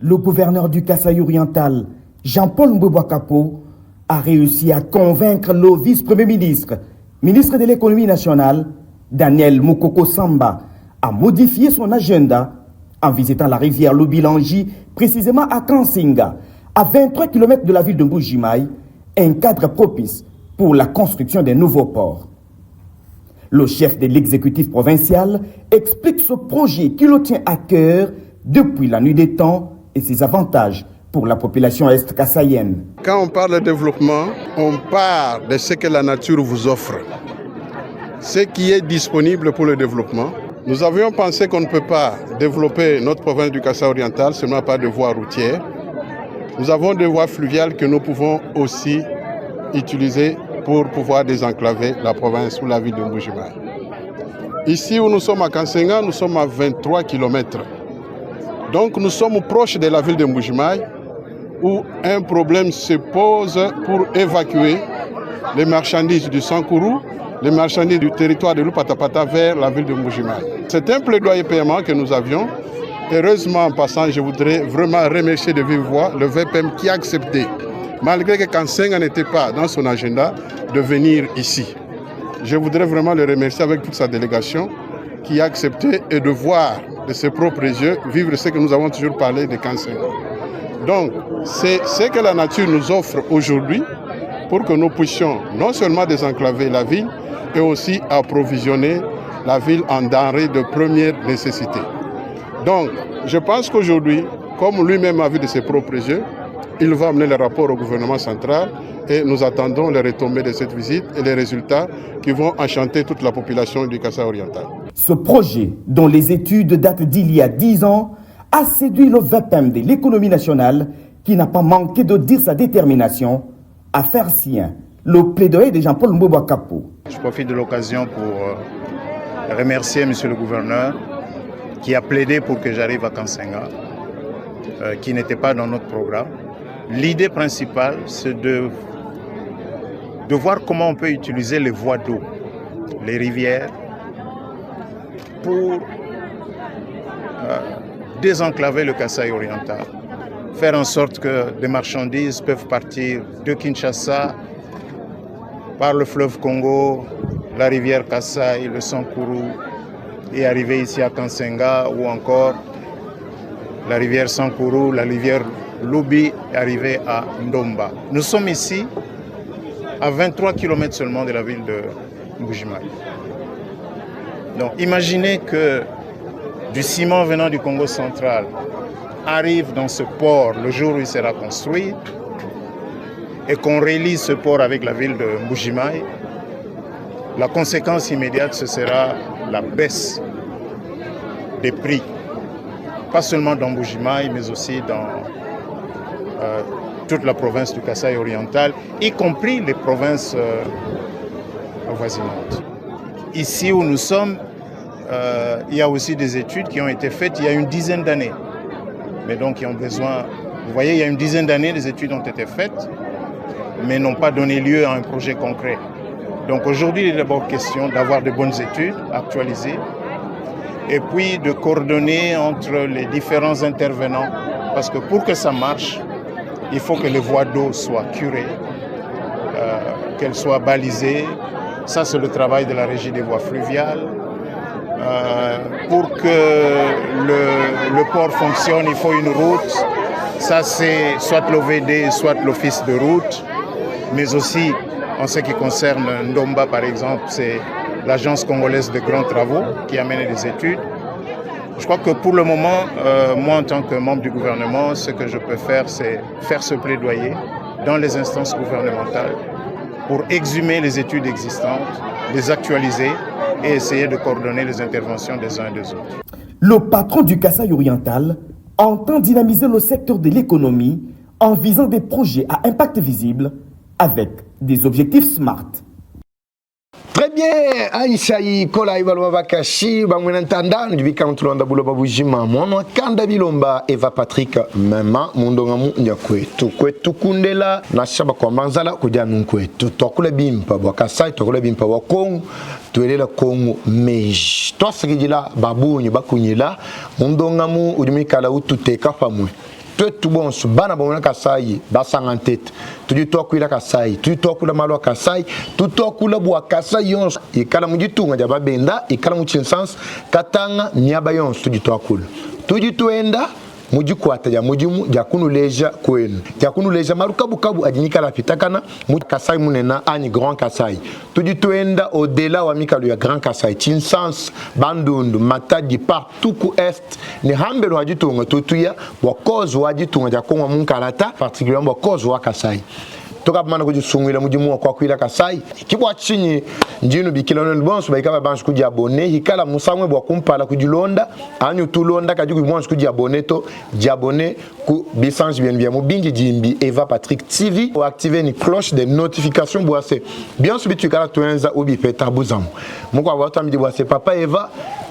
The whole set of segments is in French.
le gouverneur du Kasaï oriental, Jean-Paul Mbouba Kapo, a réussi à convaincre le vice-premier ministre, ministre de l'économie nationale, Daniel Mukoko Samba, à modifier son agenda en visitant la rivière Lubilangi, précisément à Kansinga, à 23 km de la ville de Mbujimaï, un cadre propice pour la construction des nouveaux ports. Le chef de l'exécutif provincial explique ce projet qui le tient à cœur depuis la nuit des temps et ses avantages pour la population est-kassaïenne. Quand on parle de développement, on parle de ce que la nature vous offre, ce qui est disponible pour le développement. Nous avions pensé qu'on ne peut pas développer notre province du Kasaï oriental seulement par des voies routières. Nous avons des voies fluviales que nous pouvons aussi utiliser pour pouvoir désenclaver la province ou la ville de Mbujimaï. Ici où nous sommes à Kansenga, nous sommes à 23 km. Donc nous sommes proches de la ville de Mbujimaï où un problème se pose pour évacuer les marchandises du Sankourou, les marchandises du territoire de Lupatapata vers la ville de Mbujimaï. C'est un plaidoyer paiement que nous avions. Heureusement, en passant, je voudrais vraiment remercier de vive voix le VPM qui a accepté, malgré que Kansenga n'était pas dans son agenda, de venir ici. Je voudrais vraiment le remercier avec toute sa délégation qui a accepté et de voir de ses propres yeux vivre ce que nous avons toujours parlé de Kansenga. Donc, c'est ce que la nature nous offre aujourd'hui pour que nous puissions non seulement désenclaver la ville, et aussi approvisionner la ville en denrées de première nécessité. Donc, je pense qu'aujourd'hui, comme lui-même a vu de ses propres yeux, il va amener le rapport au gouvernement central et nous attendons les retombées de cette visite et les résultats qui vont enchanter toute la population du Kasaï oriental. Ce projet, dont les études datent d'il y a 10 ans, a séduit le VPM de l'économie nationale qui n'a pas manqué de dire sa détermination à faire sien le plaidoyer de Jean-Paul Mbouba Kapo. Je profite de l'occasion pour remercier M. le gouverneur qui a plaidé pour que j'arrive à Kansenga, qui n'était pas dans notre programme. L'idée principale, c'est de voir comment on peut utiliser les voies d'eau, les rivières, pour désenclaver le Kasaï oriental. Faire en sorte que des marchandises peuvent partir de Kinshasa par le fleuve Congo, la rivière Kasaï, le Sankourou, et arriver ici à Kansenga, ou encore la rivière Sankourou, la rivière Lubi, et arriver à Ndomba. Nous sommes ici à 23 km seulement de la ville de Mbujimaï. Donc imaginez que du ciment venant du Congo central arrive dans ce port le jour où il sera construit, et qu'on relie ce port avec la ville de Mbujimaï. La conséquence immédiate, ce sera la baisse des prix, pas seulement dans Mbujimaï, mais aussi dans toute la province du Kasaï oriental, y compris les provinces avoisinantes. Ici où nous sommes, il y a aussi des études qui ont été faites il y a une dizaine d'années, mais donc qui ont besoin, vous voyez, il y a une dizaine d'années, les études ont été faites, mais n'ont pas donné lieu à un projet concret. Donc aujourd'hui, il est d'abord question d'avoir de bonnes études actualisées et puis de coordonner entre les différents intervenants, parce que pour que ça marche, il faut que les voies d'eau soient curées, qu'elles soient balisées. Ça, c'est le travail de la régie des voies fluviales. Pour que le port fonctionne, il faut une route. Ça, c'est soit l'OVD, soit l'office de route. Mais aussi, en ce qui concerne Ndomba, par exemple, c'est l'agence congolaise de grands travaux qui a mené des études. Je crois que pour le moment, moi, en tant que membre du gouvernement, ce que je peux faire, c'est faire ce plaidoyer dans les instances gouvernementales pour exhumer les études existantes, les actualiser et essayer de coordonner les interventions des uns et des autres. Le patron du Kasaï oriental entend dynamiser le secteur de l'économie en visant des projets à impact visible avec des objectifs SMART. Très bien, Aïsaï, Kola Ibalwa Bakashi, Bamwenantanda, Ndubika Ntulanda Buloba Bujima, Mono Kanda Bilomba, Eva Patrick, Mema, Mundongamu, Nyakwetu, Kwetu Kundela, Nashaba Kwambanzala, Kudianu Kwetu, Tokule Bimpa, Wakasai, Tokule Bimpa, Wakong, Tuelela Kongo, Mej. Toi, Sagidila, Babu, Nyabakunyila, Mundongamu, Udumikala, Ututeka Famwe. tout bon bana bon Kasai basang en tête tu to kuila Kasai tu to kula malo Kasai tu to kula bwa Kasai yons e kala mujitunga ja babenda e kala muchinsans katanga nyaba yons tu to kula tu enda mujikwata ya mujimu ja kunuleja kwenu ja kunuleja marukabu kabu ajinika la pitakana mu Kasai munena ani Grand Kasai tu enda au delà wa mikalu ya Grand Kasai Chinsans Bandundu Matadi partout ku est ni hambelo ajitunga tutuya wa cause wa ajitunga ja konwa munkalata particulièrement wa cause wa Kasai toka mana kujisungwila mujimu kwa kuila Kasai kibwa chinyi njinu bikilano bonso baikaba banshi kuji abone hikala musamwe bwa kumpala kujilonda anyu tulonda kajuku mwanshi kuji abone to jabone ku bisange bien mubingi jimbi Eva Patrick TV ou activer ni cloche de notification boase bien subitu kala tuenza ubi peta buzamu muko abata midi boase papa Eva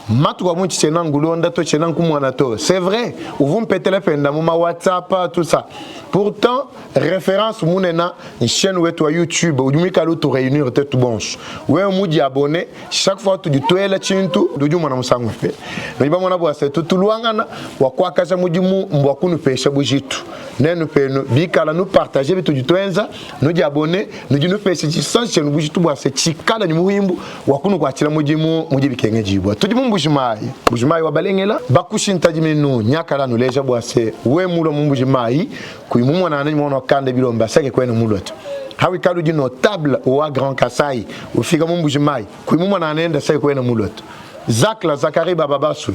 matu kwa munchi chena ngulonda to chena nkumwana to c'est vrai ou vous me pétez les penda muma WhatsApp tout ça pourtant référence munena une chaîne wetu YouTube ou dumika lu to réunir tête bonche ouais mudi abonné chaque fois tu du toela chintu duju mwana musangu fe niba mwana boase tout luangana wa kwa kaza mudimu mbwakunu pesha bujitu nenu peno bikala nous partager bitu du toenza nous di abonné nous di nous pesha sans chaîne bujitu boase chikala ni muhimbu wakunu kwa chila mudimu mudibikenge jibwa tudi Bujimayi wa balengela bakushinta jimenu nyakala nuleja boase we mulo mbujimayi kuimumu na nani mwana kande bilomba sake kwenu muloto hawi kalu di notable wa Grand Kasai ufika mbujimayi kuimumu na nenda sake kwenu muloto Zakla Zakari bababasu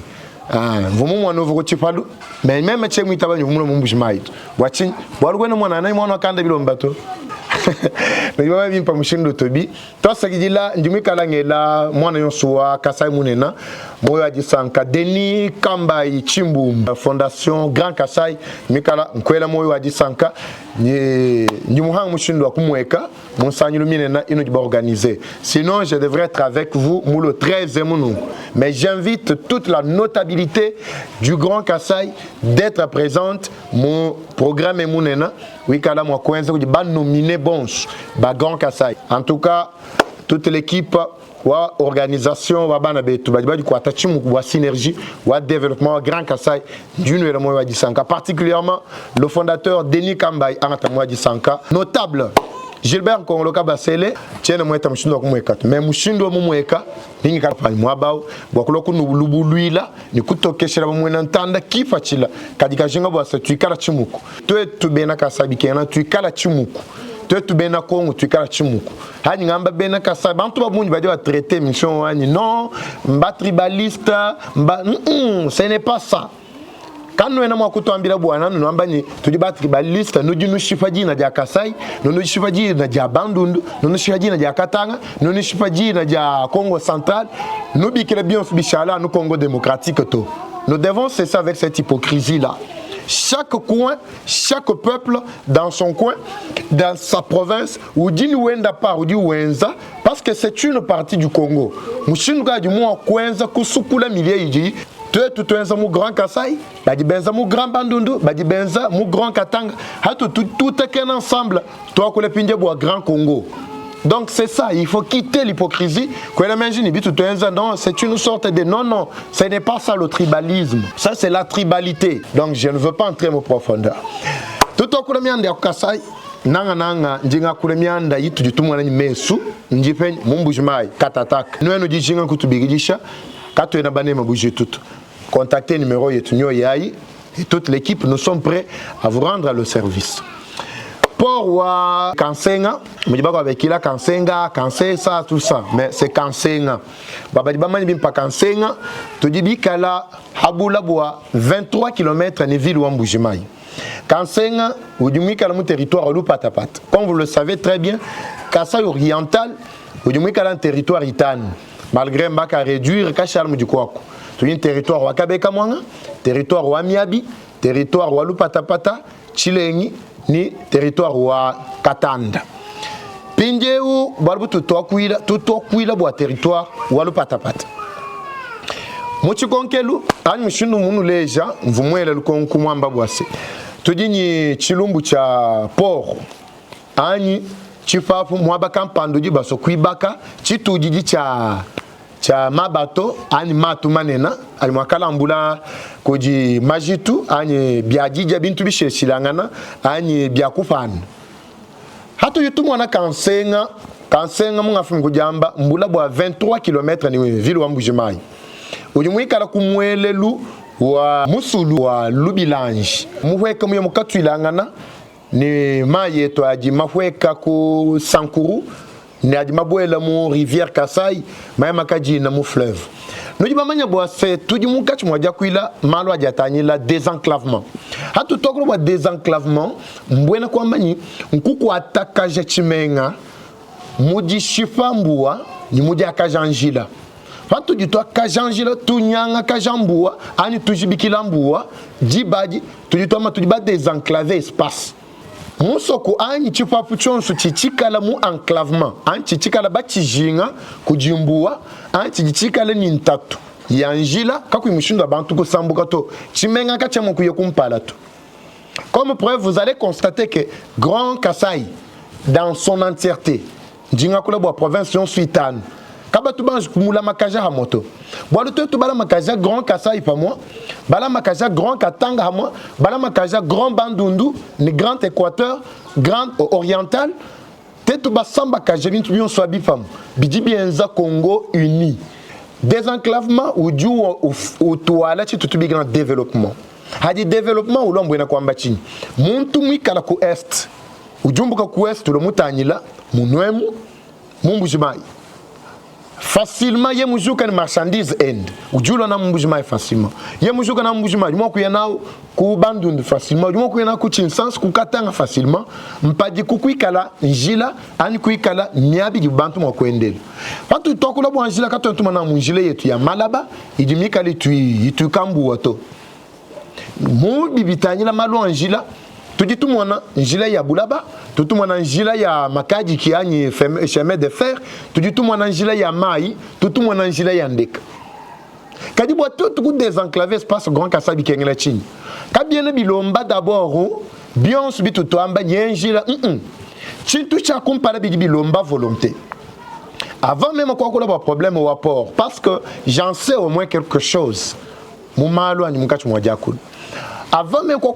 vumu mwana uvuko chipalu meme chemu itabanyu mulo mbujimayi bwachin bwalugwena mwana nani mwana kande bilomba to Nibaba bimpa mushindo tobi tosa kidila ndimika langela mwana yonsuwa Kasai munena moyo ajisanka Denis Kambai Chimbu Fondation Grand Kasai mikala nkwela moyo ajisanka ni muhang mushindo wa kumweka monsanyu luminena ino diba organiser sinon je devrais être avec vous le 13e mounou mais j'invite toute la notabilité du Grand Kasai d'être présente mon programme munena wikala mwa kwenza kujiba nominé bons ba Grand Kasai en tout cas toute l'équipe wa organisation wa bana betu ba du kwata chimu wa synergie wa développement Grand Kasai d'une le moyo disanka particulièrement le fondateur Denis Kambai anata moyo disanka notable Gilbert Kongoloka Basele tiene mweta mshindo kumweka mais mshindo mumweka ningi kapa mwabao bwakulo kunubulubuluila ni kutokeshera bamwena ntanda kifa chila kadika jinga bwa tuikala chimuku tu bena Kasabi kena tuikala chimuku tu bena Kongo tuikala chimuku hani ngamba bena Kasabi bantu babunyi badi wa traiter mission wani non mba tribaliste mba ce n'est pas ça. Quand nous avons kutuambira bwana nous ambani tudiba tribaliste nous dit nous shifaji na dia Kasai nous shifaji na dia Bandundu nous shifaji na dia Katanga nous shifaji na dia Congo central nous bikele bien bishala nous Congo démocratique to nous devons cesser avec cette hypocrisie là. Chaque coin, chaque peuple dans son coin, dans sa province, ou dit Wenda par ou dit Wenza, parce que c'est une partie du Congo. Mushinuga du mot Kwenza kusukula milier tout un mou Grand Kasai, badi benza mou Grand Bandundu, badi benza mou Grand Katanga, tout est qu'un ensemble. Toi que le pindé bois Grand Congo. Donc c'est ça, il faut quitter l'hypocrisie. Non, c'est une sorte de non, ce n'est pas ça le tribalisme. Ça c'est la tribalité. Donc je ne veux pas entrer en profondeur. Tout au couleur de Kasai, nanga njinga kulemianda yitu jitumwa na mesu njipen mumbujimai katatak. Nous dit jinga kutubigidisha kato ena bane mabuji tout. Contactez numéro yetu nyo yai et toute l'équipe nous sommes prêts à vous rendre le service. Port wa Kansenga, mujibako avec ila Kansenga, Kansesa tout ça, mais c'est Kansenga. Babadi bamani bimpa Kansenga, to dibi kala habula boa 23 km ni ville wa Mbujimai. Kansenga, ujumi kala mu territoire lu patapat. Comme vous le savez très bien, Kasai oriental, ujumi kala un territoire itan. Malgré mbaka réduire kachal mujikwako. To un territoire wa Kabeka mwanga, territoire wa Miabi, territoire wa lu patapata, Chilengi ni territoire wa Katanda. Pinjeu barbu tutokuila bwa territoire wa Lupatapata. Mochikonkelu ani mushindu munu leja mvumwele lukonku mwamba bwase. Tudini chilumbu cha port ani chifafu mwaba kampando jibaso kuibaka chitujiji cha tia mabato ani matu manena ali mwakala mbula koji majitu ani biajija bintu bisheshilangana ani biakufana hatu yutumu wana kansenga munga fungu jamba mbula bwa 23 km ni ville wa Mbujimai ujumuikala kumwelelu wa musulu wa lubilanji muhweka muyo mukatwilangana ni mayeto aji mahweka ku Sankuru ni aji mabwela mu rivière Kasai mayama kaji na mu fleuve no jibamanya bwa se tuji mukati mwaja kuila malo aja tanyila désenclavement hatu tokro bwa désenclavement mbwena kwambanyi nkuku atakaje chimenga muji shifambua ni muji akajanjila hatu jitwa kajanjila tunyanga kajambua ani tujibikila mbua jibaji tujitwa ma tujiba désenclaver espace musoko ani chipapu chonso chichikala mu enclavement ani chichikala bachijinga kujimbua ani chichikala ni ntatu yanjila kakuimushinda bantu kusambuka to chimenga kachamo kuye kumpala to. Comme preuve, vous allez constater que Grand Kasaï dans son entièreté jinga kula bwa province yon suitane kaba tubanj kumula makaja ha moto bwa to to bala makaja Grand Kasaï pa moi bala makaja Grand Katanga ha moi bala makaja Grand Bandundu ni Grand Équateur Grand Oriental tetu basamba kaja bintu bion swabi fam bidi bienza Congo uni désenclavement ou du ou toilette tout bi grand développement hadi développement ou lombo na kwamba chini muntu mwikala ku est ujumbuka ku est lo mutanyila munwemu Mbujimai facilement ye mujuka ni marchandise end ujula na Mbujimai facilement ye mujuka na Mbujimai mo ku yanao ku Bandundu facilement mo ku yanao ku Chinsans ku Katanga facilement mpadi ku kuikala njila ani kuikala nyabi di bantu mo kwendele patu tokula bo njila katontu na munjile yetu ya Malaba idimika litui itu kambu wato mu bibitanyila malu njila tujitu mwana njila ya Bulaba tutu mwana njila ya Makaji kianyi chemin de fer tujitu mwana njila ya Mai tutu mwana njila ya Ndeka kadibu tout ku désenclaver espace Grand Kasabi kengela chini kabiene bilomba d'abord bien subitu to amba njila chintu cha compara bilomba volonté avant même quoi ko la problème au port parce que j'en sais au moins quelque chose mu malo ani mukati mwa jakulu avant même quoi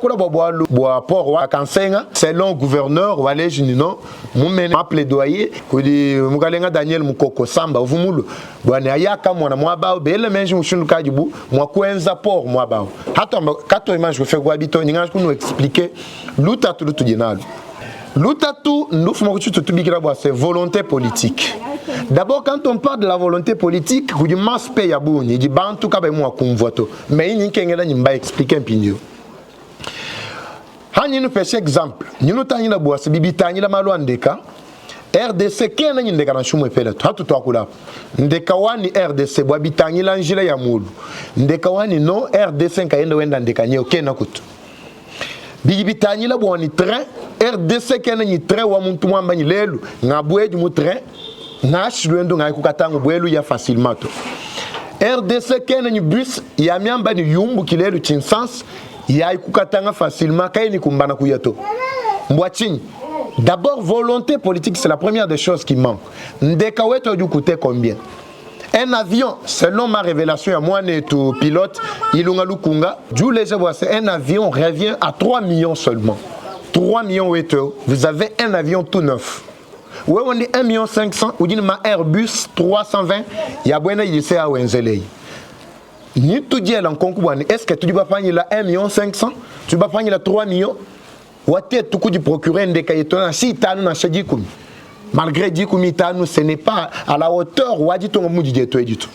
boa port wa kansenga selon gouverneur wale junino mumene ma plaidoyer ko di mukalenga Daniel Mukoko Samba vumulu bwana ayaka mwana mwaba bele menji mushundu kajibu mwa kwenza port mwaba hata kato image je fais quoi bito ninga nous expliquer lutatu lutujinalo lutatu ndufu mokutu tutubikira bwa c'est volonté politique. D'abord, quand on parle de la volonté politique, vous dites masse paye à bout, il dit bantu kabe moi convoito. Mais il n'y a qu'un qui m'a expliqué un pindio. Han nous fait exemple. Nous tani la boisse, bibi tani la malo andeka. RDC kena ni ndeka na shumwe pele. Hatu to akula. Ndeka wani RDC bwa bitani la njila ya mulu. Ndeka wani no RDC kaenda wenda ndeka nyeo kena kutu. Bibi tani la bwa ni train RDC kena ni train wa muntu mwamba ni lelu. Ngabwe du mu train. Nash luendo ngai kukatango bwelu ya facilement to. RDC kena ni bus ya miamba ni yumbu kilelu Chinsans ya kukatanga facilement kaini kumbana kuyato. Mbwachini. D'abord volonté politique c'est la première des choses qui manque. Ndeka weto du coûter combien? Un avion, selon ma révélation à moi et tout pilote Ilunga Lukunga, un avion revient à 3 millions seulement. 3 millions weto, vous avez un avion tout neuf. Ouais, on dit 1,5 million, ou dit ma Airbus 320, il y a bien des à Wenzeley. Ni tout dit en concours, est-ce que tu vas prendre la 1,5 million, tu vas prendre la 3 millions, ou à tête tout coup du procureur des caïtons, si tu as un chadikoum. Malgré Dikoumi Tanou, ce n'est pas à la hauteur ou à dit ton mot du tout et du tout.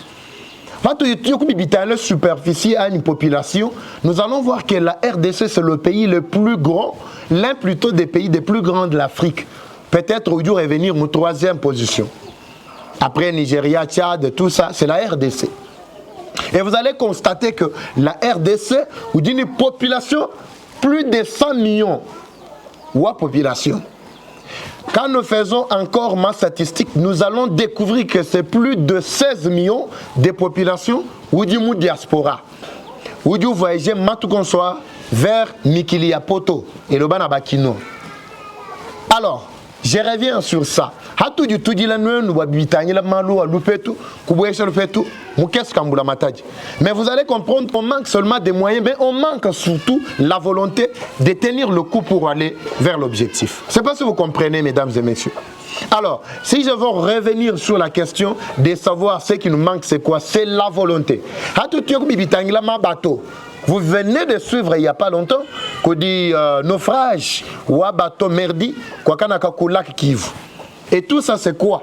La superficie a une population. Nous allons voir que la RDC c'est le pays le plus grand, l'un plutôt des pays les plus grands de l'Afrique. Peut-être au jour revenir en troisième position. Après Nigeria, Tchad, tout ça, c'est la RDC. Et vous allez constater que la RDC, vous dites une population plus de 100 millions. Ou à population. Quand nous faisons encore ma statistique, nous allons découvrir que c'est plus de 16 millions de populations ou du monde diaspora. Ou du voyager Matukonsoa vers Mikilia Poto et le Banabakino. Alors, Je reviens sur ça. Hatu du tout dit la nuit, nous habitons la malou, à loupetou, koubouécha loupetou, moukès kambula matadji. Mais vous allez comprendre qu'on manque seulement des moyens, mais on manque surtout la volonté de tenir le coup pour aller vers l'objectif. Je ne sais pas si vous comprenez, mesdames et messieurs. Alors, si je veux revenir sur la question de savoir ce qui nous manque, c'est quoi? C'est la volonté. Hatu tu habitons la mabato. Vous venez de suivre il n'y a pas longtemps qu'on dit naufrage ou bateau merdi, quoi qu'on a lac Kivu. Et tout ça c'est quoi?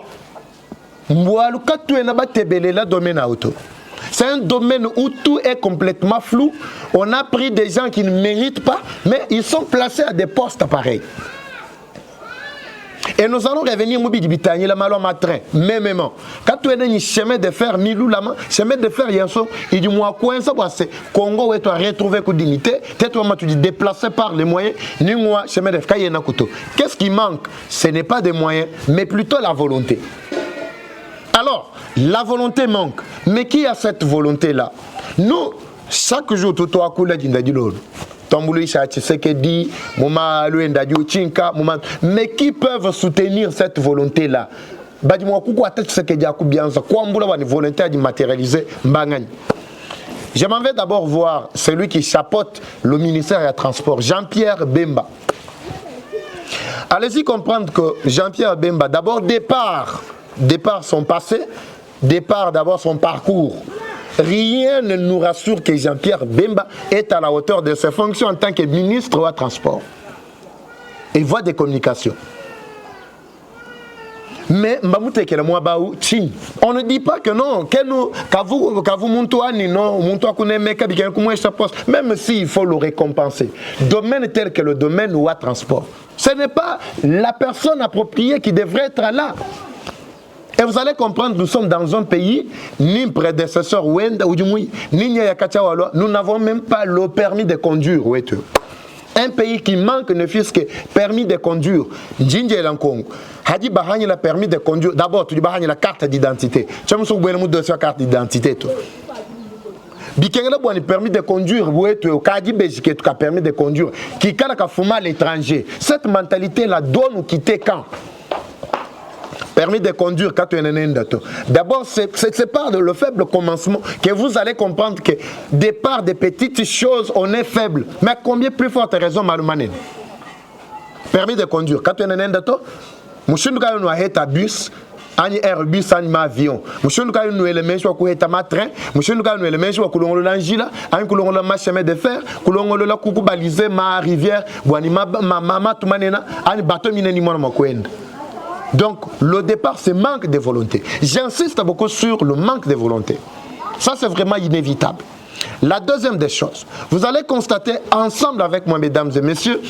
C'est un domaine où tout est complètement flou. On a pris des gens qui ne méritent pas, mais ils sont placés à des postes pareils. Et nous allons revenir au Bitani, la malo matrin, même. Quand tu es dans un chemin de fer, milou la main, chemin de fer, il y a un son, il dit moi, quoi, ça, c'est Congo, où tu as retrouvé avec dignité, tu dis déplacé par les moyens, ni moi, chemin de fer, il y a un couteau. Qu'est-ce qui manque? Ce n'est pas des moyens, mais plutôt la volonté. Alors, la volonté manque. Mais qui a cette volonté-là? Nous, chaque jour, tout à coup, mais qui peuvent soutenir cette volonté-là? Je m'en vais d'abord voir celui qui chapeaute le ministère des Transports, Jean-Pierre Bemba. Allez-y comprendre que Jean-Pierre Bemba, d'abord départ son passé, départ d'abord son parcours. Rien ne nous rassure que Jean-Pierre Bemba est à la hauteur de ses fonctions en tant que ministre des Transports et voie des communications. Mais on ne dit pas que non, même s'il faut le récompenser. Domaine tel que le domaine ou à transport, ce n'est pas la personne appropriée qui devrait être là. Et vous allez comprendre, nous sommes dans un pays, ni prédécesseur Wenda ou du Moui, ni Nyakachawalo, nous n'avons même pas le permis de conduire. Un pays qui manque ne fût-ce que permis de conduire. Njinje Lankong, Hadi Bahani la permis de conduire. D'abord, tu dis Bahani la carte d'identité. Tu as un dossier carte d'identité. Bikengela Bouani permis de conduire, Kadi Béjiké, tu as permis de conduire. Qui a fumé à l'étranger. Cette mentalité-là doit nous quitter quand? Permis de conduire quand tu es un dato. D'abord, c'est par le faible commencement que vous allez comprendre que départ des petites choses, on est faible. Mais combien plus forte raison, Maloumané? Permis de conduire quand tu es un dato, monsieur nous avons un bus, un Airbus, un avion. Monsieur nous avons un élément sur un train, monsieur nous avons un élément sur un l'angila, un coulon le chemin de fer, coulon le coucou balisé, ma rivière, ma maman, tout manena, un bateau miné ni mon maquend. Donc, le départ, c'est manque de volonté. J'insiste beaucoup sur le manque de volonté. Ça, c'est vraiment inévitable. La deuxième des choses, vous allez constater ensemble avec moi, mesdames et messieurs,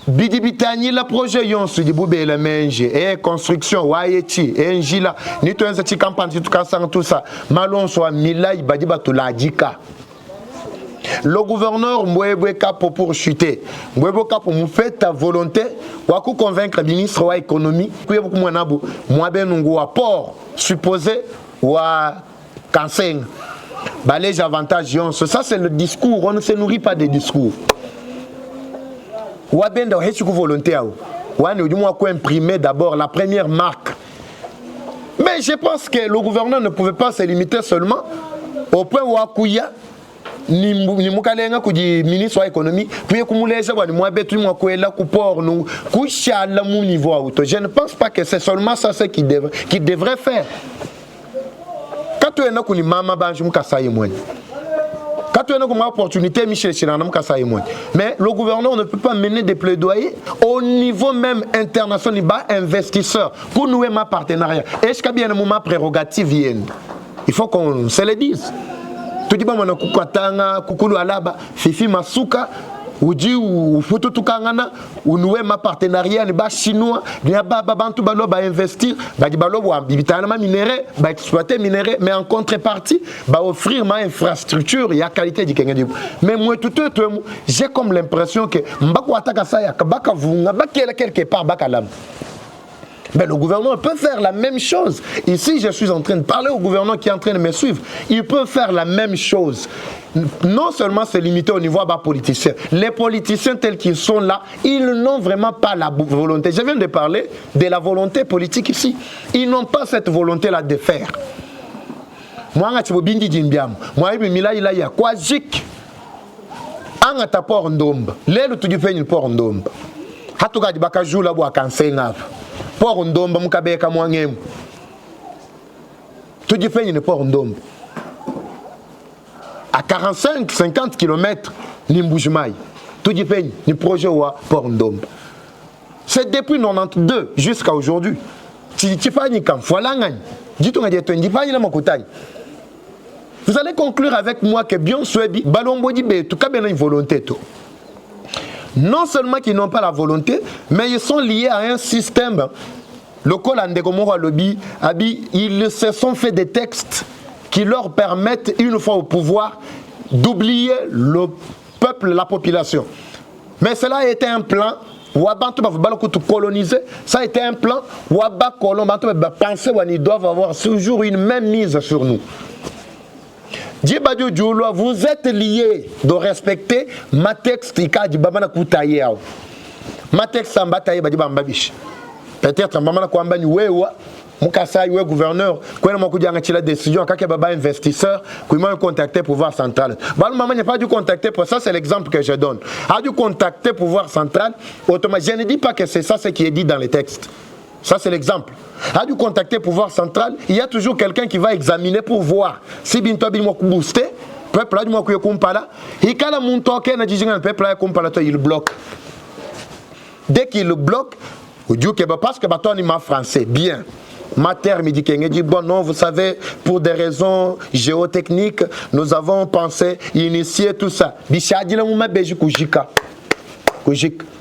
Bidibitani, le projet Yon Sudiboube et le Menge, et construction, Wayeti, et Njila, ni tout un petit campagne, tout ça, Malon soit Milay, Badiba, tout la Dika. Le gouverneur Mbouéboué Kapo pour chuter. Mbouéboué Kapo nous fait ta volonté. Wakou convaincre le ministre de l'économie. Moi ben nous apport supposé ou à cancer. Les avantages. Ça c'est le discours. On ne se nourrit pas des discours. Ou à ben de volonté. Ou à nous du moins imprimer d'abord la première marque. Mais je pense que le gouverneur ne pouvait pas se limiter seulement au point où Akouya ni mukalenga kuji ministre de l'économie puis kumuleza bani moi betu moi kwela ku port nous kushala mu niveau auto. Je ne pense pas que c'est seulement ça qui devrait faire. Quand tu es na kuni mama banju mukasaye moi. Quand tu as une opportunité, Michel Chiranam Kassaye moi. Mais le gouverneur ne peut pas mener des plaidoyers au niveau même international, investisseur pour nouer ma partenariat. Est-ce qu'il y a un moment prérogative? Il faut qu'on se le dise. Tu dis pas mon kukwatanga kukulu alaba fifi masuka uji ufutu tukangana unoué ma partenariat ni ba chinois ni ba bantu balo ba investir ba di balo wa bibitana ma minerai ba exploiter minerai mais en contrepartie ba offrir ma infrastructure et la qualité du Kenya. Mais moi tout j'ai comme l'impression que mbako ataka ça ya baka vunga ba quelque part baka lam. Ben, le gouvernement peut faire la même chose. Ici, je suis en train de parler au gouvernement qui est en train de me suivre. Il peut faire la même chose. Non seulement se limiter au niveau bas politicien. Les politiciens tels qu'ils sont là, ils n'ont vraiment pas la volonté. Je viens de parler de la volonté politique ici. Ils n'ont pas cette volonté-là de faire. Moi, je suis bindi jimbiam. Moi, je suis là, il y a quoi jik. Anga ta port ndomba. Lelo tu dipeni port ndomba. Hatuka dibaka jula bo akansenga. Port ndomba mukabeka mwangemu. Tu dipeni ne port ndomba. À 45-50 km ni Mbujimayi. Tu dipeni ni projet wa port ndomba. C'est depuis 92 jusqu'à aujourd'hui. Tu dipeni kam folangani. Ditonga de dipeni la makutani. Vous allez conclure avec moi que bien Suebi, Balombodi Be, tout cas bien une volonté. Non seulement qu'ils n'ont pas la volonté, mais ils sont liés à un système. Le Colande Gomora Lobby, ils se sont fait des textes qui leur permettent, une fois au pouvoir, d'oublier le peuple, la population. Mais cela a été un plan. Wabantu va coloniser, ça a été un plan. Wabak Colombantu va penser qu'ils doivent avoir toujours une même mise sur nous. Vous êtes liés de respecter ma texte ma texte peut-être Mukasa gouverneur la décision investisseur qui m'a contacté pouvoir central. Maman n'a pas dû contacter pour ça, c'est l'exemple que je donne. A dû contacter pouvoir central automatiquement. Je ne dis pas que c'est ça ce qui est dit dans les textes. Ça, c'est l'exemple. A dû contacter pouvoir central. Il y a toujours quelqu'un qui va examiner pour voir si Binto Bin Moku boosté, peuple a du Moku Kumpala, et quand la Muntoke n'a dit que le peuple a Kumpala, il bloque. Dès qu'il le bloque, parce que Baton est ma français, bien. Ma terre me dit qu'il dit bon non, vous savez, pour des raisons géotechniques, nous avons pensé initier tout ça.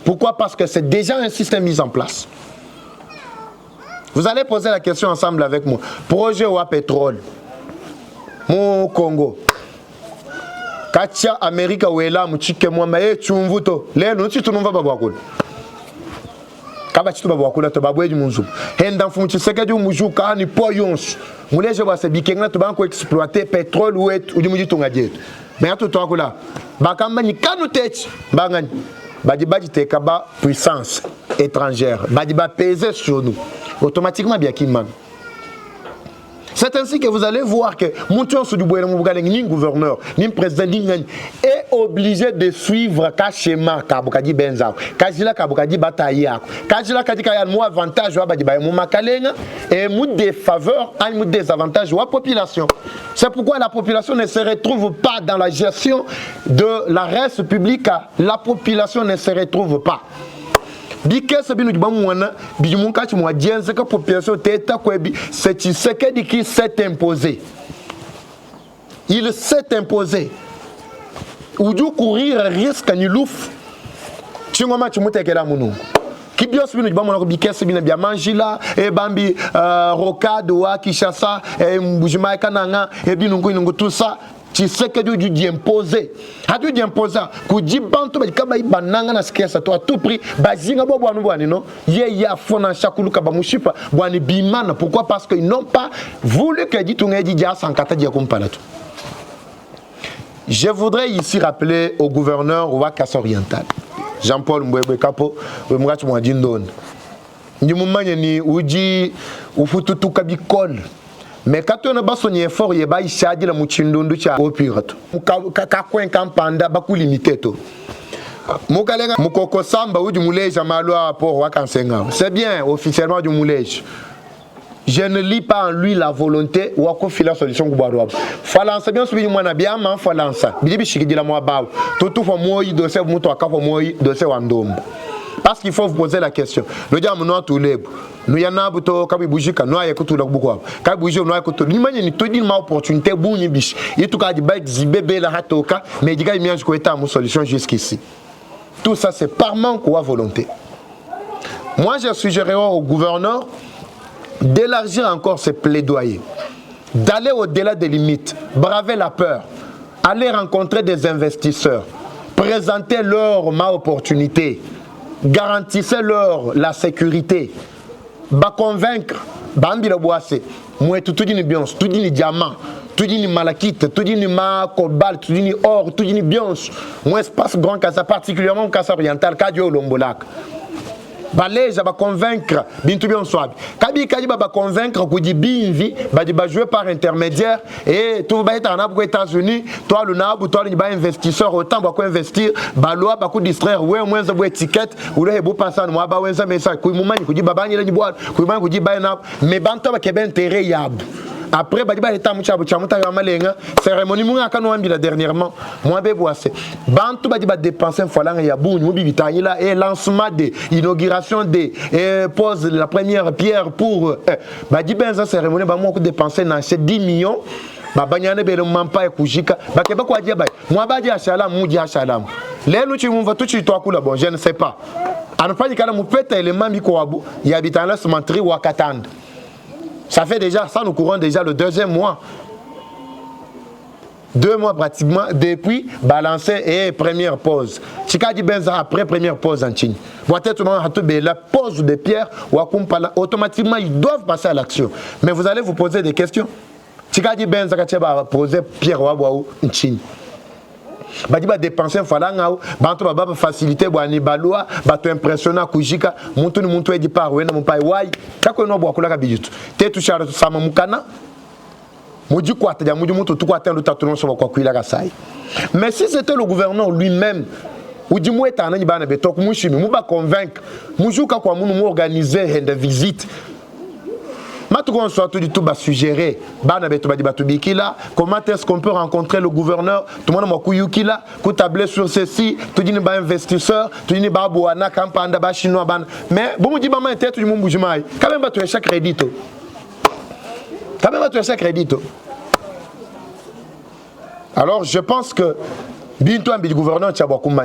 Pourquoi? Parce que c'est déjà un système mis en place. Vous allez poser la question ensemble avec moi. Projet ou pétrole, mon Congo. Katia Amérique ou là, mon chique moi, mais tu me voto. Les nous tu ne vas pas boire. Kabati tu vas boire couleur, tu vas boire du monzou. Hendan font tu sais que du monzou car ni poyons. Moulé je vois c'est bikenga tu vas encore exploiter pétrole ou du monzou ton gadier. Mais à tout toi là. Bakamba ni kanu tête. Bangani. Badi te kaba puissance étrangère. Badi ba peser sur nous. Automatiquement bien qui man. C'est ainsi que vous allez voir que Mouton Soudoubouen, ni gouverneur, ni président, est obligé de suivre le schéma Kabukadi Benzao. Kajila Kabukadi Bataïa. Kajila Kadikaya, moi avantage, mon makalenga, et moi des faveurs, moi des avantages à la population. C'est pourquoi la population ne se retrouve pas dans la gestion de la res publique. La population ne se retrouve pas. C'est Tshisekedi qui s'est imposé. Il s'est imposé. Ou du courir risque ni louf. Chingoma chumutekela munu. Qui bien subi nous bamona ko bikese bina bia manjila e bambi rocade wa Kinshasa e mbujima kananga e binungu inungu tout ça. Tshisekedi dû imposer. A dû imposer. Ku jibanto ba kaba ibananga na skesa to à tout prix bazinga bo bwanu bwani no. Ye ya fona shakuluka ba mushipa bwani bimana. Pourquoi? Parce qu'ils n'ont pas voulu que dit tunga di dia sankata dia kompala tout. Je voudrais ici rappeler au gouverneur Ouakassa Oriental, Jean-Paul Mbwebwe Kapo, Mwachi Mwadindon. Ndimumanye ni uji ufututu kabikol. Mais quand on a besoin d'effort, il y a des choses qui sont au pire. C'est bien, officiellement du moulage. Je ne lis pas en lui la volonté ou à quoi filer la solution. Falance bien suivi moi bien man falance. Bibi chiki la moi ba. Tout faut moi dossier muto aka faut moi dossier wandom. Parce qu'il faut vous poser la question. Le diable nous tous les nous y en a buto kabi bujika nous ayekoto la buko. Kabi bujo nous ayekoto. Ni manye ni to di ma opportunité buni biche. Et tout cas di ba exhibé la hatoka mais diga image ko eta mon solution jusqu'ici. Tout ça c'est par manque ou à volonté. Moi je suggérerais au gouverneur d'élargir encore ses plaidoyers, d'aller au-delà des limites, braver la peur, aller rencontrer des investisseurs, présenter leur ma opportunité, garantissez leur la sécurité. ba convaincre bambila boase moi tout dit ni bionce tout dit ni diamant tout dit ni malachite tout dit ni cobalt tout dit ni or tout dit ni bionce moi espace grand Casa particulièrement Casa oriental kadio lombolak baleja ba convaincre bintu bien swab kabi ba convaincre ko di binvi ba di ba jouer par intermédiaire et tout ba être en États-Unis toi le nabu toi ni ba investisseur autant ba ko investir ba loi ba ko distraire ouais moins za bo étiquette ou le bo passer moi ba wenza message ko mumani ko di baba ni la ni bois ko ba ko di ba na mais banto ba ke ben intérêt yab après badi ba eta muchabu chamuta ya malenga cérémonie munga kanu ambila dernièrement moi be boase bantu badi ba dépenser folanga ya buni mu bibitani là et lancement de inauguration de pose la première pierre pour badi benza cérémonie ba mo ko dépenser dans ces 10 millions ba banyane be le mampa ekujika ba ke ba ko adia ba moi ba dia shala mu dia shala lelo chi mu vatu chi to akula bon je ne sais pas anfa dikala mu peta élément mi ko abu ya bitana sementri wa katanda. Ça fait déjà, ça nous courons déjà le deuxième mois. 2 mois pratiquement depuis balancer et première pause. Chika di benza après première pause en Chine. La pause de pierre ou automatiquement ils doivent passer à l'action. Mais vous allez vous poser des questions. Chika di benza va poser pierre ou en Chine. Badi ba dépenser falanga bantu ba faciliter bwani balwa bato impressionna kujika muntu ni muntu edi par wena mpai wai kako no bwa kulaka bijutu te tushara sama mukana muji kwata ya muji muntu tukwata ndo tatuno so kwa kuila kasai. Mais si c'était le gouverneur lui-même ou du moins tana ni bana betok mushimi mu ba convaincre mujuka kwa munu mu organiser des visites. Maintenant, soit tout du tout suggérer, comment est-ce qu'on peut rencontrer le gouverneur, tout le monde m'a kouyuki là, tablé sur ceci, tout dit pas investisseur, tout dit pas boana, campanda, ba chinois, ban. Mais bon, dit maman était tout le monde bouge mal. Quand même, tu as chaque crédit. Quand même, tu as chaque crédit. Alors, je pense que bientôt un gouverneur tient beaucoup de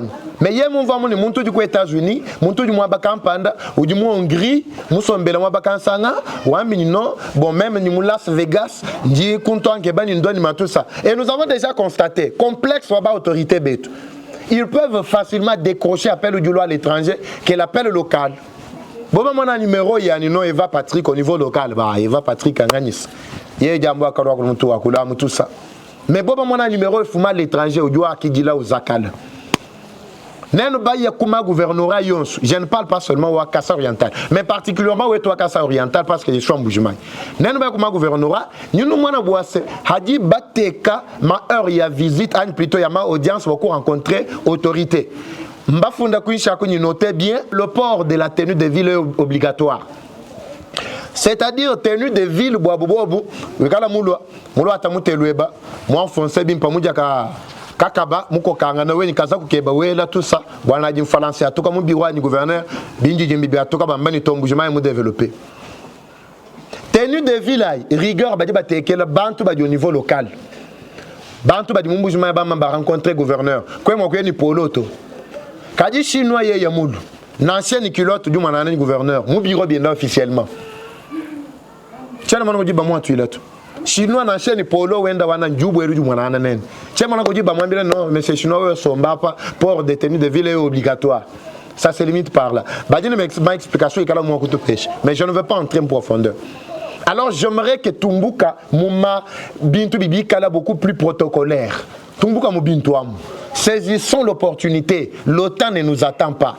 mais hier mon voix mon tout du coup États-Unis mon tout du mois Bakampanda ou du mois Hongrie nous sommes bel mois Bakansanga ou un non bon même ni Las Vegas dit content que ben une donne tout ça et nous avons déjà constaté complexe soit pas autorité bête ils peuvent facilement décrocher appel du loi à l'étranger que l'appel local bon mon numéro il y a non Eva Patrick au niveau local bah Eva Patrick Anganis hier jambo akaro ko akula tout ça. Mais bon, mon numéro est fumé à l'étranger, au doigt qui dit là aux Akal. Je ne parle pas seulement au Casa oriental, mais particulièrement au Casa oriental parce que je suis en bougement. Nous gouvernorat, nous nous Hadi Bateka, ma heure y a visite, plutôt y a ma audience pour rencontrer autorité. Mbafunda Kouinchakuni notait bien le port de la tenue de ville est obligatoire. C'est-à-dire tenue de ville boabobobu wekala mulwa atamutelueba moi français bimpa mujaka kakaba muko kanga na weni kaza kukeba wela tout ça bwana di français atoka mu biwani gouverneur binji jimbi atoka bambani tombujuma mu développer tenue de ville rigueur badi batekela bantu badi au niveau local bantu badi mumbujuma ba mamba rencontrer gouverneur kwa mo ni poloto kadi chinois ye ya mulu l'ancien culotte du manana gouverneur mu bureau bien là officiellement. Chana mwana kujiba mwa tu ilatu. Chinois na chaîne polo wenda wana njubu eru mwana nene. Chana mwana kujiba mwa mbile non mais c'est chinois somba pas port de tenue de ville est obligatoire. Ça se limite par là. Badine ma explication ikala mwa kuto pêche. Mais je ne veux pas entrer en profondeur. Alors j'aimerais que Tumbuka Mouma Bintu Bibi kala beaucoup plus protocolaire. Tumbuka Mubintu am. Saisissons l'opportunité. L'OTAN ne nous attend pas.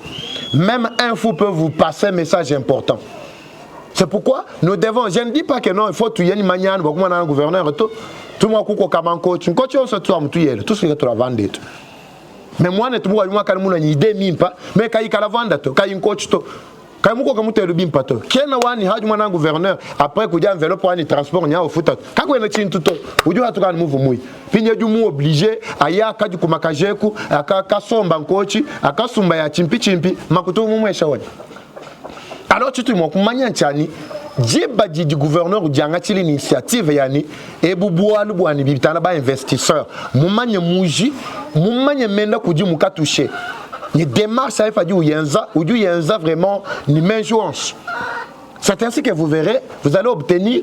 Même un fou peut vous passer un message important. C'est pourquoi nous devons, je ne dis pas que non, il faut tuer une manière, beaucoup de gouverneur, tout le monde a un coach, un coach, tout ce que tu as vendu. Mais moi, je n'ai pas une idée, mais quand il y a vendre, quand il y a un coach, quand il y a un bimpa, quand il y a un gouverneur, après qu'il y a un vélo pour un transport, il y a un foot, quand il y a un tout, il y a un mouvement. Puis il y a un mouvement obligé, il y a un kumakajeku, il y a un somba coach, il y a un somba ya chimpi, makuto mouvement est chawani. Alors tu te montres manianchani djeba du gouverneur ou djangati l'initiative yani et bubuwa lubuani bibitana ba investisseur mumanye muji mumanye menda kudi muka toucher ni démarche ça fait du yenza vraiment ni main jouance C'est ainsi que vous verrez, vous allez obtenir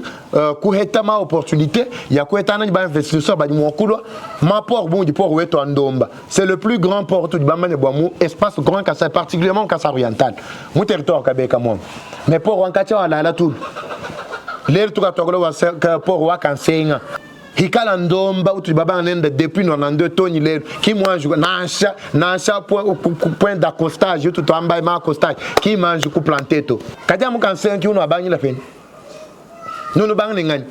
ma opportunité. Il y a un investisseur qui ma port bon du port où est Ndomba. C'est le plus grand port du Bamane Boamou, espace grand Kassai, particulièrement Kassai oriental. Mon territoire Kabeka moi. Mais port en Katia à la tour. L'air tout à port ou à Kansenga. Hikala Ndomba ou tu baba depuis 92 tonnes qui mange nacha point d'accostage tout en bas accostage qui mange coup planté tout. Kadia mon cancer qui on a bagné la peine. Nous nous bang n'engagn.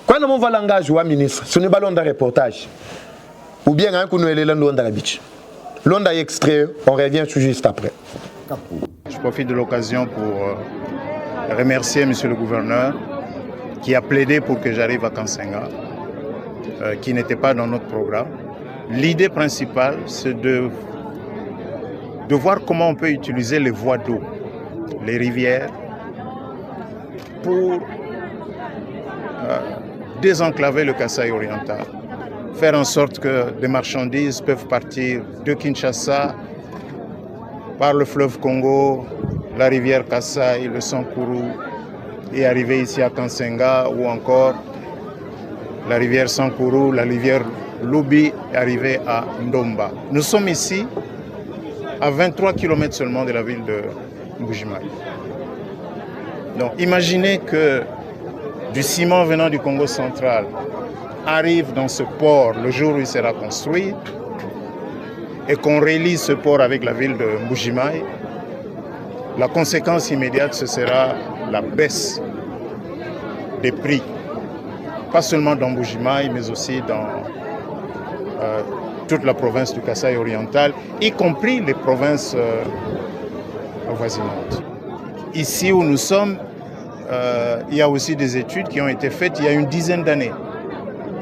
Quand nous va langage ou ministre, ce n'est pas long de reportage. Ou bien un coup nous est long dans la beach. Long extrait, on revient juste après. Je profite de l'occasion pour remercier monsieur le gouverneur qui a plaidé pour que j'arrive à Kansenga. Qui n'était pas dans notre programme. L'idée principale, c'est de voir comment on peut utiliser les voies d'eau, les rivières, pour désenclaver le Kassai oriental. Faire en sorte que des marchandises peuvent partir de Kinshasa par le fleuve Congo, la rivière Kassai, le Sankourou, et arriver ici à Kansenga ou encore la rivière Sankourou, la rivière Lubi, arrivée à Ndomba. Nous sommes ici à 23 km seulement de la ville de Mbujimayi. Donc imaginez que du ciment venant du Congo central arrive dans ce port le jour où il sera construit et qu'on relie ce port avec la ville de Mbujimayi. La conséquence immédiate, ce sera la baisse des prix. Pas seulement dans Mbujimayi, mais aussi dans toute la province du Kassai oriental, y compris les provinces avoisinantes. Ici où nous sommes, il y a aussi des études qui ont été faites il y a une dizaine d'années.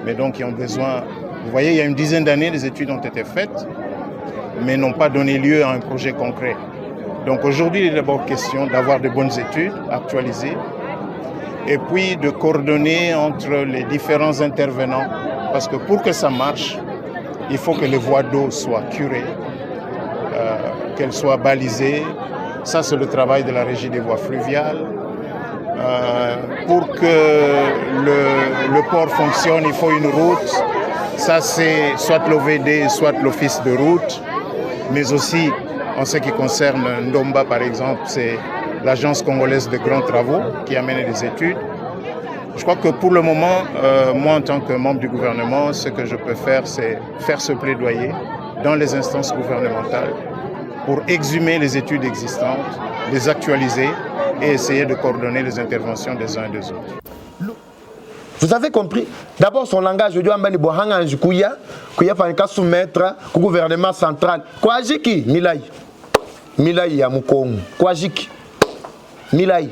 Mais donc, qui ont besoin... Vous voyez, il y a une dizaine d'années, les études ont été faites, mais n'ont pas donné lieu à un projet concret. Donc aujourd'hui, il est d'abord question d'avoir de bonnes études actualisées, et puis de coordonner entre les différents intervenants. Parce que pour que ça marche, il faut que les voies d'eau soient curées, qu'elles soient balisées. Ça, c'est le travail de la régie des voies fluviales. Pour que le port fonctionne, il faut une route. Ça, c'est soit l'OVD, soit l'office de route. Mais aussi, en ce qui concerne Ndomba, par exemple, c'est l'agence congolaise de grands travaux qui a mené des études. Je crois que pour le moment, moi en tant que membre du gouvernement, ce que je peux faire, c'est faire ce plaidoyer dans les instances gouvernementales pour exhumer les études existantes, les actualiser et essayer de coordonner les interventions des uns et des autres. Vous avez compris? D'abord, son langage, je dois soumettre au gouvernement central. Kwajiki, Milai. Milai Yamukongu. Kwajiki. Milai.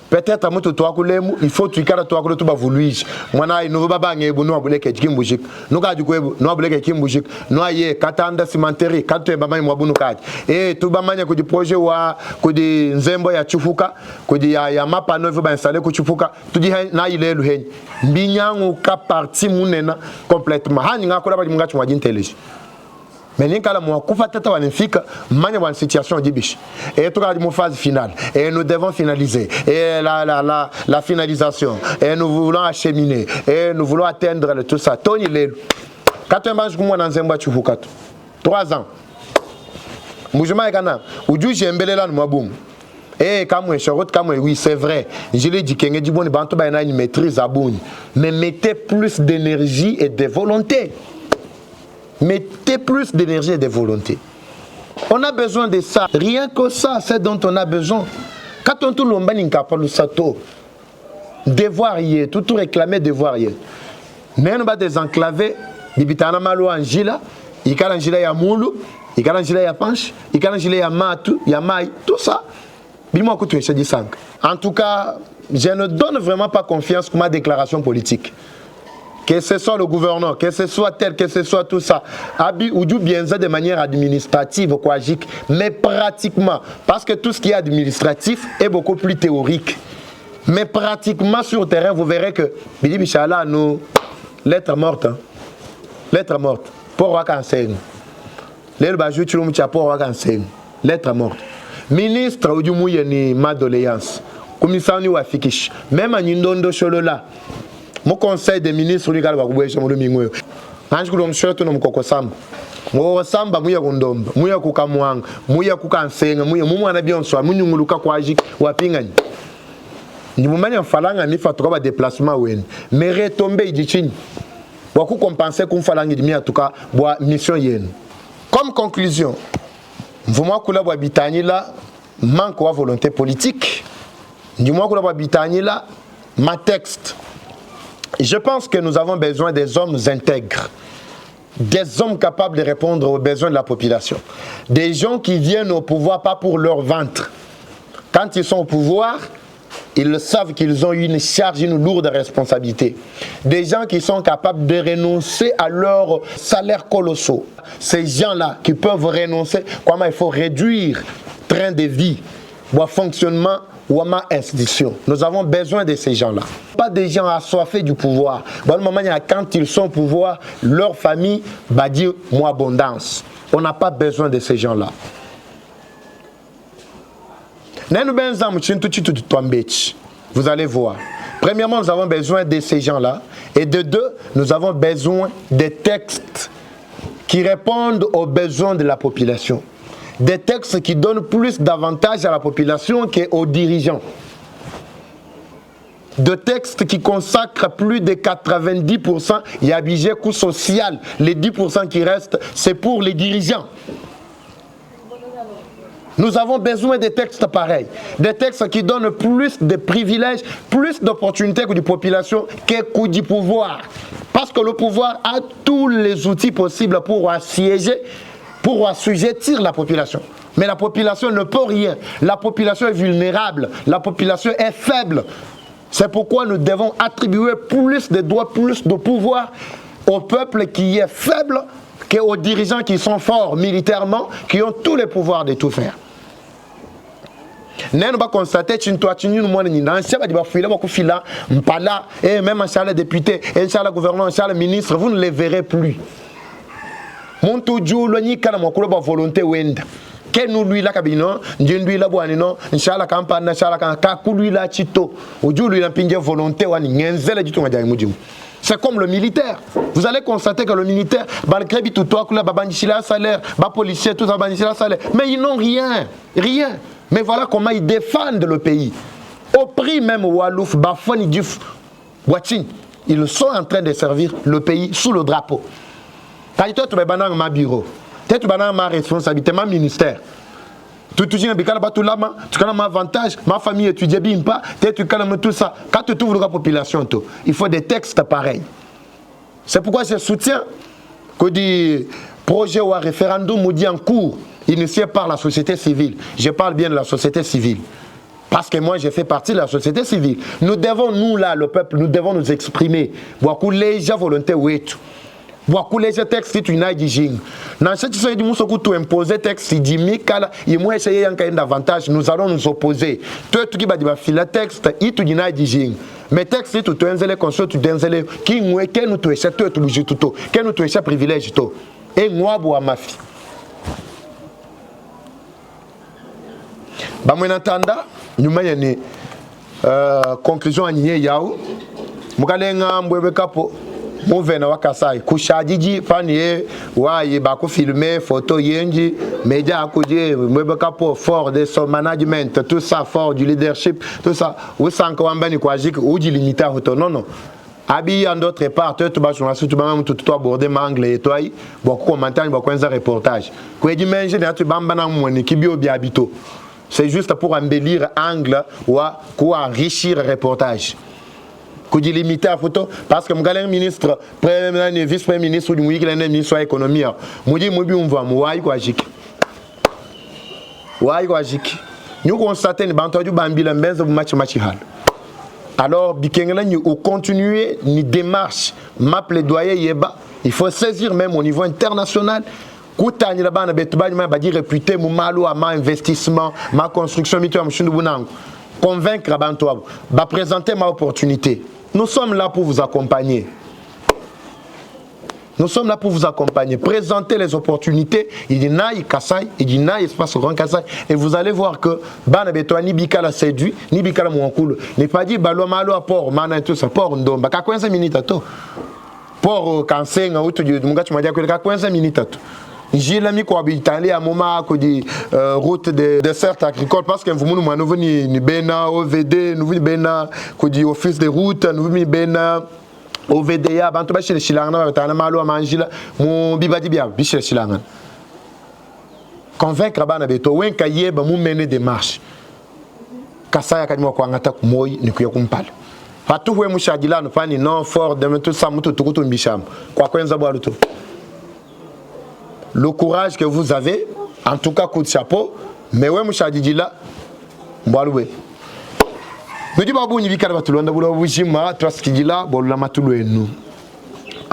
Peut-être à toi il faut tu cara toi que tu vas vouloir moi na no baba ngebo no abule ke kimbujik no ka du kwebo no abule ke kimbujik no aye katanda cimenterie katwe baba mwa bunu kati tu bamanya ku di projet wa ku di nzembo ya chufuka ku di ya mapa no va installer ku chufuka tu di na ile lu hen mbinyangu ka parti munena complètement hani ngakora ba mungachi mwa intelligence. Mais nous avons une situation difficile. Et nous avons une phase finale. Et nous devons finaliser. Et la finalisation. Et nous voulons acheminer. Et nous voulons atteindre tout ça. Tony Lelu. 4 ans, dans un 3 ans. Moujuma Ekana. Oudjou Jembele là, nous boum. Et oui, c'est vrai. Je l'ai dit, qu'il y a une maîtrise à boum. Mais mettez plus d'énergie et de volonté. Mettez plus d'énergie et de volonté. On a besoin de ça. Rien que ça, c'est dont on a besoin. Quand on tout l'omba n'inkapa le sato, devoir y est, tout réclamer devoir y est. Mais on va désenclaver, bibitana malo angila, ikala angila ya mulu, ikala angila ya panche, ikala angila ya matu, ya mai, tout ça. Bimo kutu je dis 5. En tout cas, je ne donne vraiment pas confiance pour ma déclaration politique. Que ce soit le gouverneur, que ce soit tel, que ce soit tout ça, Abi ou du bien ça de manière administrative, quagique, mais pratiquement, parce que tout ce qui est administratif est beaucoup plus théorique. Mais pratiquement sur le terrain, vous verrez que Bidi Bichala, nous, lettre morte, lettre morte, pour Wakansen. L'El Bajou Tulumcha pour Wakansen, lettre morte. ministre ujumuye ni madoléance kumisani wa fikish même anyindo sholola mon conseil des ministres ni kala bakubwesha mu mingoyo anji kulo mshoto no mukoko samba ngo samba muya kundomba muya kukamwanga muya kukansenga muya mumwana byonswa munyunguluka kwaji wapingani ni mumanya mfalanga ni fatuka ba déplacement wen mais retomber idichini waku compenser kumfalanga dimi atuka bwa mission yenu. Comme conclusion, mvuma kula bwa bitani la manque wa volonté politique. Ndimwa kula bwa bitani la ma texte. Je pense que nous avons besoin des hommes intègres, des hommes capables de répondre aux besoins de la population, des gens qui viennent au pouvoir pas pour leur ventre. Quand ils sont au pouvoir, ils savent qu'ils ont une charge, une lourde responsabilité. Des gens qui sont capables de renoncer à leurs salaires colossaux. Ces gens-là qui peuvent renoncer, comment il faut réduire le train de vie, ou fonctionnement, ou ma institution. Nous avons besoin de ces gens-là. Pas des gens assoiffés du pouvoir. Bon, moment, quand ils sont au pouvoir, leur famille va dire moi abondance. On n'a pas besoin de ces gens-là. Vous allez voir. Premièrement, nous avons besoin de ces gens-là. Et de deux, nous avons besoin des textes qui répondent aux besoins de la population. Des textes qui donnent plus d'avantages à la population qu'aux dirigeants. De textes qui consacrent plus de 90%, il y a un budget coût social. Les 10% qui restent, c'est pour les dirigeants. Nous avons besoin de textes pareils, des textes qui donnent plus de privilèges, plus d'opportunités que la population que du pouvoir. Parce que le pouvoir a tous les outils possibles pour assiéger, pour assujettir la population. Mais la population ne peut rien. La population est vulnérable, la population est faible. C'est pourquoi nous devons attribuer plus de droits, plus de pouvoir au peuple qui est faible qu'aux dirigeants qui sont forts militairement, qui ont tous les pouvoirs de tout faire. Nous avons constaté que nous avons même un député, un gouverneur, un ministre, vous ne les verrez plus. Mon toujou, le volonté wenda. Que nous lui la cabine, nous lui la boine, non, Inch'Allah campagne, Inch'Allah kakou lui la chito, ou lui la pingue volonté ou n'yenzela du tout. C'est comme le militaire. Vous allez constater que le militaire, malgré tout toi, que la babanchila salaire, bas policier, tout ça babanchila salaire, mais ils n'ont rien, rien. Mais voilà comment ils défendent le pays. Au prix même Walouf, Bafoni, Diouf, Watching, ils sont en train de servir le pays sous le drapeau. Quand tu es dans ma bureau, tu es dans ma responsabilité, ma ministère. Tu as un avantage, ma famille étudie bien pas, tu calmes tout ça. Quand tu trouves la population, il faut des textes pareils. C'est pourquoi je soutiens que des projets ou un référendum dit en cours, initié par la société civile. Je parle bien de la société civile. Parce que moi, je fais partie de la société civile. Nous devons, nous là, le peuple, nous devons nous exprimer. Beaucoup les gens volontaires, oui. Beaucoup les textes, tu n'as dit jing. Dans cette situation, nous avons imposé texte, il dit Mikala, il m'a essayé un davantage, nous allons nous opposer. Toi, tu vas dire le texte, il te dit dit jing. Mais texte, tu te enzelé console, tu t'enzelé qui nous est, nous te échappe, tu bouges tout, qui nous te échappe privilège tout. Et moi, bois ma fille. Bah, moi, entendant, nous avons une conclusion à nier yao. Mukalenga mbwebe kapo. Mouvena wakasai kushadiji fanie waye bako filmer photo yenji média akuje mwebe kapo fort de son management tout ça fort du leadership tout ça ou sanko ambani kwa jik ou di limiter auto non non abi en d'autre part tu ba journaliste tu ba même tout aborder anglais et toi beaucoup commentaire beaucoup un reportage ko di menje na tu bamba na mwoni kibio bi habito c'est juste pour embellir angle ou pour enrichir reportage. Que dit limiter à photo parce que mon ministre, premier vice-premier ministre du ministre de l'économie, moi dis moi on va moi quoi jik. Nous constatons que bantou du bambila benzo match hal. Alors bikengela ni au continuer ni démarche ma plaidoyer yeba, il faut saisir même au niveau international. Koutani la bana betubani ma badi réputé mon malo à ma investissement, ma construction mitu am chundu bunango. Convaincre bantou ba présenter ma opportunité. Nous sommes là pour vous accompagner. Nous sommes là pour vous accompagner, présenter les opportunités. Il dit Naï Kassai, il dit Naï Espace Grand Kassai. Et vous allez voir que Bana Betoa ni Bikala séduit, ni Bikala Mouankoul. N'est pas dit Balo Malo à Port, Mana et tout ça, Port Ndomba. 15 minutes à tout. Port Kansenga, ou tu dis, mon gars, tu m'as dit que 15 minutes à tout. J'ai l'ami qui habite à un moment où dit route de dessert agricole parce que vous nous avons ni Bena, OVD, nous venons Bena, qui dit office de route, nous venons Bena. OVDA, bantu ba chez les Chilangana, tana malo a manger là, mon bibadi bien, chez les Chilangana. Convaincre Bana Beto, wen kaye ba mu mener des marches. Kasaya kadimo kwa ngata kumoi ni kuya kumpala. Hatu we mushagila no pani non fort de tout ça mutu tukutu mbisham. Kwa kwenza bwa luto. Le courage que vous avez, en tout cas coup de chapeau, mais we mushagila mbwaluwe. En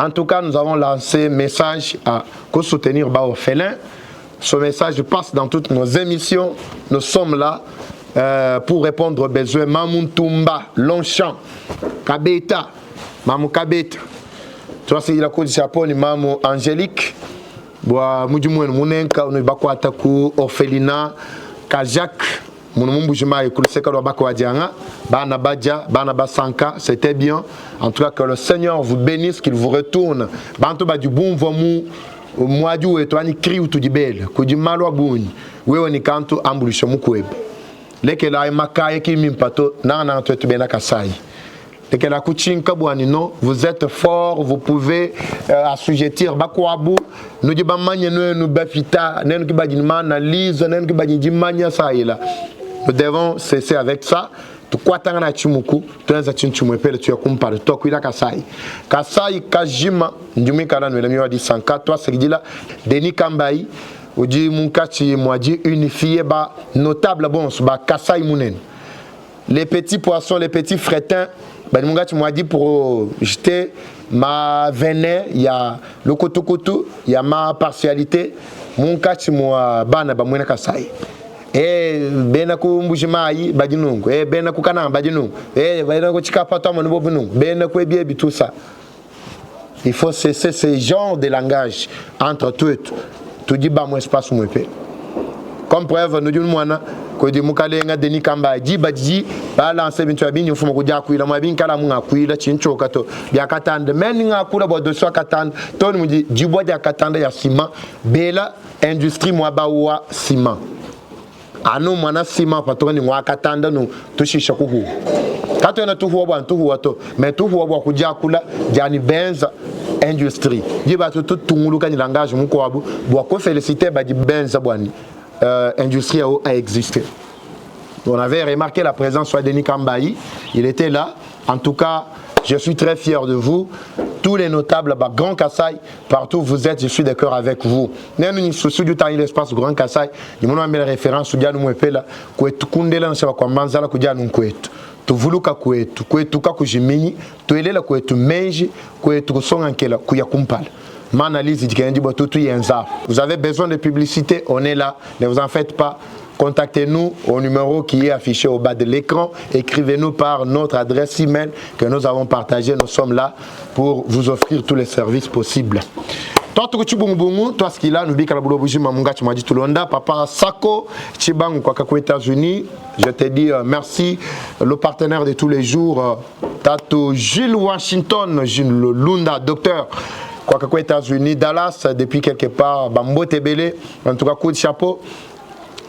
tout cas, nous avons lancé un message pour soutenir Bao Félin. Ce message passe dans toutes nos émissions. Nous sommes là pour répondre aux besoins. Mamoun Toumba, Longchamp, Kabeta, Mamou Kabeta. Tu vois, c'est la cour du chapeau, ni Mamou Angélique. Moudjimouen Mounenka, Bakouatakou, Orphelina, Kajak. Mon bougement est coulé Bana Badja, Bana Basanka, c'était bien. En tout cas, que le Seigneur vous bénisse, qu'il vous retourne. Banto ba du bon vomou, moi du et toi ni cri ou tout di belle, que du malo bouni. Oui, on y canto ambulisha mukweb. Leke la makaye ki mimpato, na tu bena kasai. Leke la kuchinka bouani non, vous êtes fort, vous pouvez assujettir bakwabu. Nous disons que nous bafita, nous analyse, nous devons cesser avec ça. Tu quoi t'en as chumuku, tu as chumuku, tu as comparé, tu as cuida kasai. Kasai kajima, ndumi kana nous l'amions dit 104, toi c'est dit là, Denis Kambaï, ou dit mon kati moi dit unifié ba notable bon, ba kasai munen. Les petits poissons, les petits frétins, ben mon gars tu m'as dit pour jeter ma veine, il y a le kotokoto, il y a ma partialité. Mon cas tu m'as bana ba mona kasai. Bena ku mbujimai badinungu, bena ku kana badinungu, bena ku chikapata mo nobunungu, bena ku ebiebi tout ça. Il faut cesser ce genre de langage entre tout et tout. Tu dis ba mon espace mo pe. Comme preuve nous disons moi ko di mukalenga Denis Kamba di badji ba lancer bintu abini mfumo ko dia kuila mabin kala mu akuila chincho kato bia katande men nga kula bo de so katande ton mu di bo dia katande ya ciment bela industrie mo ba wa ciment anu mana ciment patron ni wa katande no to shisha ku hu kato na tu hu bo antu hu to mais tu hu bo ku dia kula jani benza industrie di ba to tungulu kan langage mu ko abu bo ko féliciter ba di benza bwani industrie a existé. On avait remarqué la présence de Denis Kambaï, il était là. En tout cas, je suis très fier de vous. Tous les notables, Grand Kassai, partout où vous êtes, je suis d'accord avec vous. Nous avons souci du temps, l'espace Grand Kassai. Nous avons une référence, nous avons une tuvuluka kwetu kwetuka kujimini tuelela kwetu menji kwetu kusongankela kuya kumpala manalizi dikendi botutu yenza. Vous avez besoin de publicité, on est là, ne vous en faites pas. Contactez-nous au numéro qui est affiché au bas de l'écran. Écrivez-nous par notre adresse email que nous avons partagée. Nous sommes là pour vous offrir tous les services possibles. Toi, tu bungu, toi, ce qu'il a, nous dit que la boulot mamunga, tu m'as dit tout le monde, papa Sako, Chibang, quoi qu'aux États-Unis. Je te dis merci. Le partenaire de tous les jours, Tato Gilles Washington, Gilles Lunda, docteur. Quoi qu'aux États-Unis, Dallas, depuis quelque part, Bambo Tebele, en tout cas, coup de chapeau.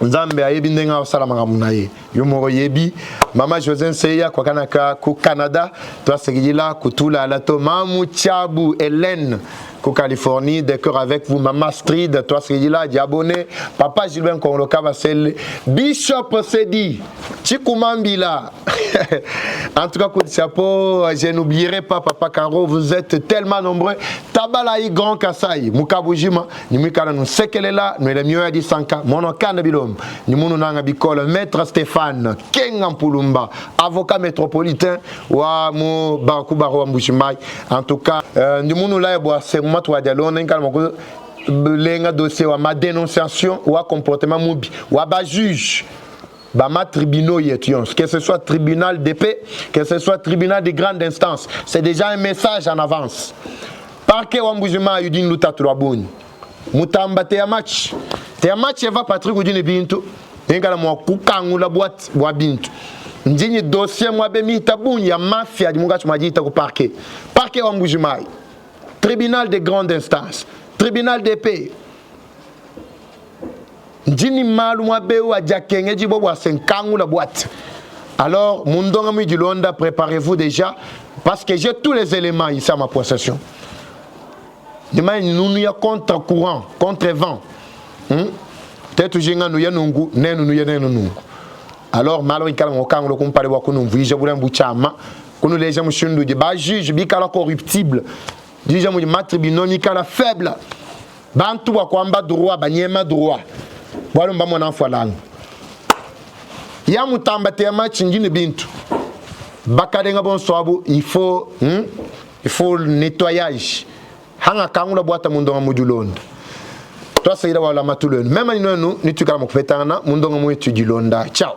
Nzambe ayebi ndenga osala makambo na ye yo moko yebi mama José Seya kwa kanaka ku Canada toi sekidila kutula la to mamu Chabu Hélène ku Californie d'accord avec vous mama Street toi sekidila diabonné papa Gilbert Kongoloka basel Bishop Sedi Chikumambila en tout cas coup de chapeau je n'oublierai pas papa Caro vous êtes tellement nombreux Tabalaï Grand Kassai Mukabujima nimikana nous sekelela nous le mieux à 100 mono kanda bilom ni munu nanga bikolo maître Stéphane Kenga Mpulumba avocat métropolitain wa mo Bakubaro wa Mbushimai en tout cas ni munu la bo c'est moi toi dialona nkala moko lenga dossier wa ma dénonciation wa comportement mubi wa ba juge ba ma tribunaux yetions que ce soit tribunal d'épée que ce soit tribunal de grande instance c'est déjà un message en avance. parquet wa mbujima yudin luta tulabuni mutamba te match Eva Patrick udine bintu ngala mo kukangula boîte wa bintu ndinyi dossier mo be mita bunyi ya mafia munga chumajita ku parquet wa mbujima tribunal de grande instance tribunal de paix ndini malu mo be wa jakenge jibo wa senkangula boîte. Alors mundonga mu dilonda, préparez-vous déjà parce que j'ai tous les éléments ici à ma possession. Demain nous y a contre courant, contre vent. Peut-être jinga nous y a nungu, nous y a nungu. Alors malo ikala ngokang lo kumpare wa kunu mvija bula mbuchama, kunu leja mushundu de ba juge bikala corruptible. Juge mu ma tribunal nikala faible. Bantu wa kwamba droit banyema droit. Bwalo mba mwana mfwalangu. Ya mutamba te match ngine bintu. Bakadenga bon swabo, il faut nettoyage. Hanga kangula boîte mundonga mudulonda. Toi c'est ira wala matulon. Même nous ni tukala mukupetana mundonga mu etudilonda. Ciao.